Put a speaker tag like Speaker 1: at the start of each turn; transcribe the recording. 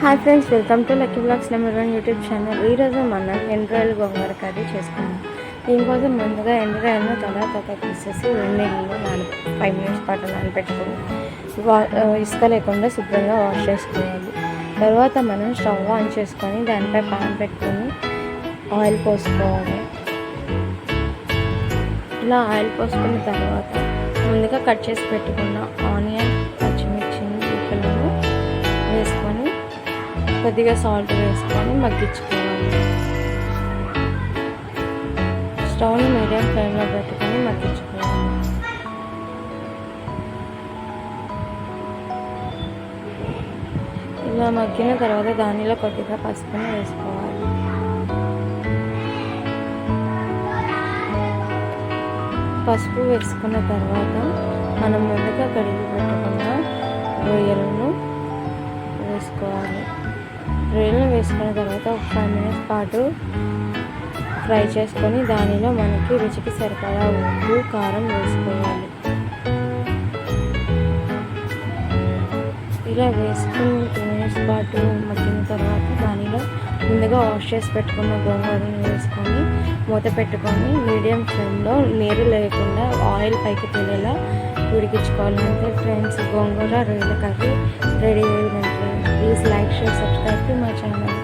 Speaker 1: Hi friends, welcome to lucky blogs number 1 YouTube channel. ఈరోజు మనం ఎండ్రాయిల్ గోంగూర curry చేసుకున్నాం. దీనికోసం ముందుగా ఎండ్రాయిల్ను తొక్క తీసేసి నీళ్ళలో 5 మినిట్స్ పాటు నానబెట్టుకొని ఇసుక లేకుండా శుభ్రంగా వాష్ చేసుకోవాలి. తర్వాత మనం స్టవ్ ఆన్ చేసుకొని దానిపై పాన్ పెట్టుకొని ఆయిల్ పోసుకోవాలి. ఇలా ఆయిల్ పోసుకున్న తర్వాత ముందుగా కట్ చేసి పెట్టుకున్న ఆనియన్, పచ్చిమిర్చిని ముక్కలను వేసుకొని కొద్దిగా సాల్ట్ వేసుకొని మగ్గించుకోవాలి. స్టవ్ని మీడియం ఫ్లేమ్లో పెట్టుకొని మగ్గించుకోవాలి. ఇలా మగ్గిన తర్వాత దానిలో కొద్దిగా పసుపుని వేసుకోవాలి. పసుపు వేసుకున్న తర్వాత మనం ముందుగా కడిగి పెట్టుకున్న రొయ్యలను వేసుకోవాలి. రొయ్యలను వేసుకున్న తర్వాత ఒక 5 మినిట్స్ పాటు ఫ్రై చేసుకొని దానిలో మనకి రుచికి సరిపడా ఉప్పు, కారం వేసుకోవాలి. ఇలా వేసుకుని 2 మినిట్స్ పాటు మగ్గిన తర్వాత దానిలో ముందుగా వాష్ చేసి పెట్టుకున్న గోంగూరను వేసుకొని మూత పెట్టుకొని మీడియం ఫ్లేమ్లో నీరు లేకుండా ఆయిల్ పైకి తేలేలా ఉడికించుకోవాలి. అంతే ఫ్రెండ్స్, గోంగూర రొయ్యల కర్రీ రెడీ అయిందంటే. Please like, share, subscribe to my channel.